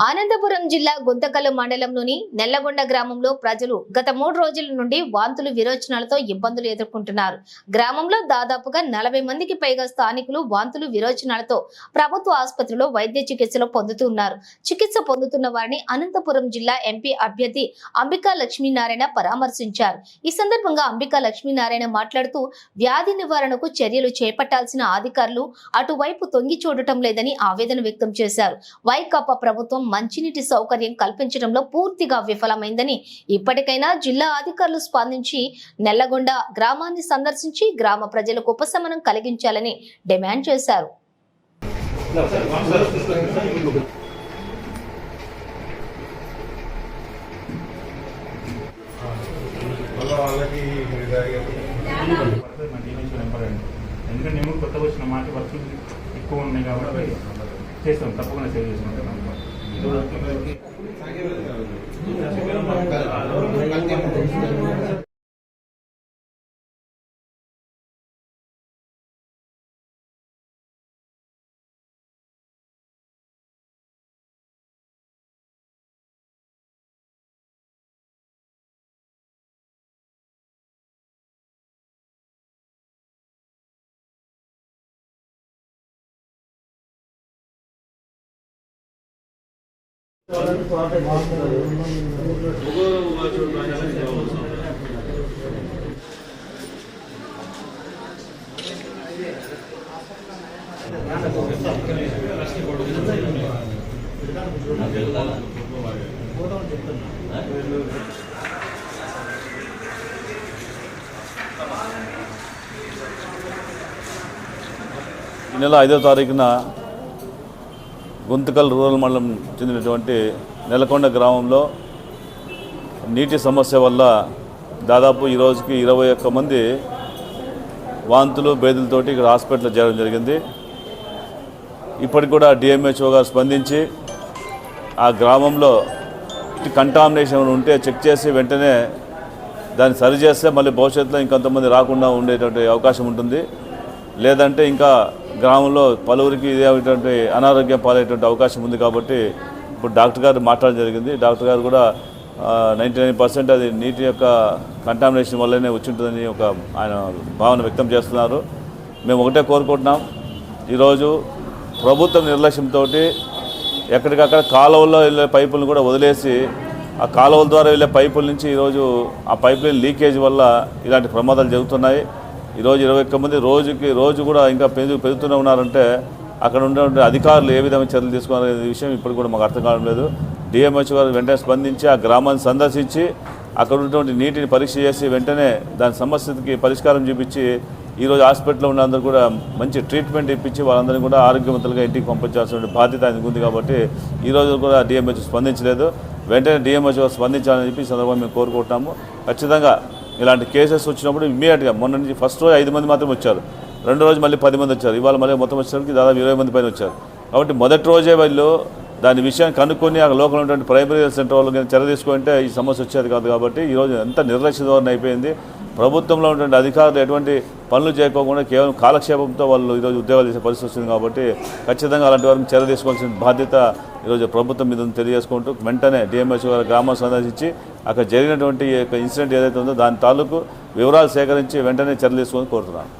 ఆనందపురం జిల్లా గుంతకల్ మండలంలోని నెల్లగొండ గ్రామంలో ప్రజలు గత 3 రోజుల నుండి వాంతులు విరోచనాలతో ఇబ్బందులు ఎదుర్కొంటున్నారు. గ్రామంలో దాదాపుగా 40 మందికి పైగా స్థానికులు వాంతులు విరోచనాలతో ప్రభుత్వ ఆసుపత్రిలో వైద్య చికిత్సలు పొందుతున్నారు. చికిత్స పొందుతున్న వారిని అనంతపురం జిల్లా ఎంపీ అభ్యర్థి అంబికా లక్ష్మీనారాయణ పరామర్శించారు. ఈ సందర్భంగా అంబికా లక్ష్మీనారాయణ మాట్లాడుతూ వ్యాధి నివారణకు చర్యలు చేపట్టాల్సిన అధికారులు అటువైపు తొంగి చూడటం లేదని ఆవేదన వ్యక్తం చేశారు. వైకాపా ప్రభుత్వం మంచినీటి సౌకర్యం కల్పించడంలో పూర్తిగా విఫలమైందని, ఇప్పటికైనా జిల్లా అధికారులు స్పందించి నెల్లగొండ గ్రామాన్ని సందర్శించి గ్రామ ప్రజలకు ఉపశమనం కలిగించాలని డిమాండ్ చేశారు. ఎందుకంటే నేను కొత్తగా వచ్చిన మాట వర్షం ఎక్కువ ఉన్నాయి కాబట్టి చేస్తాం, తప్పకుండా సేవ్ చేసుకుంటాం. ఈ నెల 5వ తారీఖున గుంతకల్ రూరల్ మండలం చెందినటువంటి నెలకొండ గ్రామంలో నీటి సమస్య వల్ల దాదాపు ఈ రోజుకి 21 మంది వాంతులు బేదులతోటి ఇక్కడ హాస్పిటల్ చేరడం జరిగింది. ఇప్పటికి కూడా డిఎంహెచ్ఓ గారు స్పందించి ఆ గ్రామంలో కంటామినేషన్ ఉంటే చెక్ చేసి వెంటనే దాన్ని సరిచేస్తే మళ్ళీ భవిష్యత్తులో ఇంకొంతమంది రాకుండా ఉండేటువంటి అవకాశం ఉంటుంది. లేదంటే ఇంకా గ్రామంలో పలువురికి ఇదేటువంటి అనారోగ్యం పాలయ్యేటువంటి అవకాశం ఉంది. కాబట్టి ఇప్పుడు డాక్టర్ గారు మాట్లాడడం జరిగింది. డాక్టర్ గారు కూడా 99% అది నీటి యొక్క కంటామినేషన్ వల్లనే వచ్చి ఉంటుందని ఒక ఆయన భావన వ్యక్తం చేస్తున్నారు. మేము ఒకటే కోరుకుంటున్నాం, ఈరోజు ప్రభుత్వం నిర్లక్ష్యంతో ఎక్కడికక్కడ కాలువల్లో వెళ్ళే పైపులను కూడా వదిలేసి ఆ కాలువల ద్వారా వెళ్ళే పైపుల నుంచి ఈరోజు ఆ పైప్ లైన్ లీకేజ్ వల్ల ఇలాంటి ప్రమాదాలు జరుగుతున్నాయి. ఈరోజు 21 మంది రోజు కూడా ఇంకా పెరుగుతూనే ఉన్నారంటే అక్కడ ఉన్నటువంటి అధికారులు ఏ విధమైన చర్యలు తీసుకోవాలనే విషయం ఇప్పుడు కూడా మాకు అర్థం కావడం లేదు. డిఎంహెచ్ గారు వెంటనే స్పందించి ఆ గ్రామాన్ని సందర్శించి అక్కడ ఉన్నటువంటి నీటిని పరీక్ష చేసి వెంటనే దాని సమస్యకి పరిష్కారం చూపించి ఈరోజు హాస్పిటల్లో ఉన్న అందరూ కూడా మంచి ట్రీట్మెంట్ ఇప్పించి వాళ్ళందరినీ కూడా ఆరోగ్యవంతులుగా ఇంటికి పంపించాల్సిన బాధ్యత ఆయనకు ఉంది. కాబట్టి ఈరోజు కూడా డిఎంహెచ్ స్పందించలేదు. వెంటనే డిఎంహెచ్ గారు స్పందించాలని చెప్పి సందర్భంగా మేము కోరుకుంటున్నాము. ఖచ్చితంగా ఇలాంటి కేసెస్ వచ్చినప్పుడు ఇమ్మీడియట్గా మొన్న నుంచి ఫస్ట్ రోజు 5 మంది మాత్రం వచ్చారు, రెండో రోజు మళ్ళీ 10 మంది వచ్చారు, ఇవాళ మళ్ళీ మొత్తం వచ్చేసరికి దాదాపు 20 మంది పైన వచ్చారు. కాబట్టి మొదటి రోజే వాళ్ళు దాని విషయాన్ని కనుక్కొని ఆ లోకల్ ఉన్నటువంటి ప్రైమరీ హెల్త్ సెంటర్ వాళ్ళు చర్య తీసుకుంటే ఈ సమస్య వచ్చేది కాదు. కాబట్టి ఈరోజు ఎంత నిర్లక్ష్య ధోరణి అయిపోయింది. ప్రభుత్వంలో ఉన్నటువంటి అధికారులు ఎటువంటి పనులు చేయకోకుండా కేవలం కాలక్షేపంతో వాళ్ళు ఈరోజు ఉద్యోగాలు చేసే పరిస్థితి వస్తుంది. కాబట్టి ఖచ్చితంగా అలాంటి వారిని చర్య తీసుకోవాల్సిన బాధ్యత ఈరోజు ప్రభుత్వం మీద తెలియజేసుకుంటూ వెంటనే డిఎంహెచ్ గారు గ్రామాన్ని సందర్శించి అక్కడ జరిగినటువంటి ఇన్సిడెంట్ ఏదైతే ఉందో దాని తాలూకు వివరాలు సేకరించి వెంటనే చర్యలు తీసుకోవాలని కోరుతున్నాను.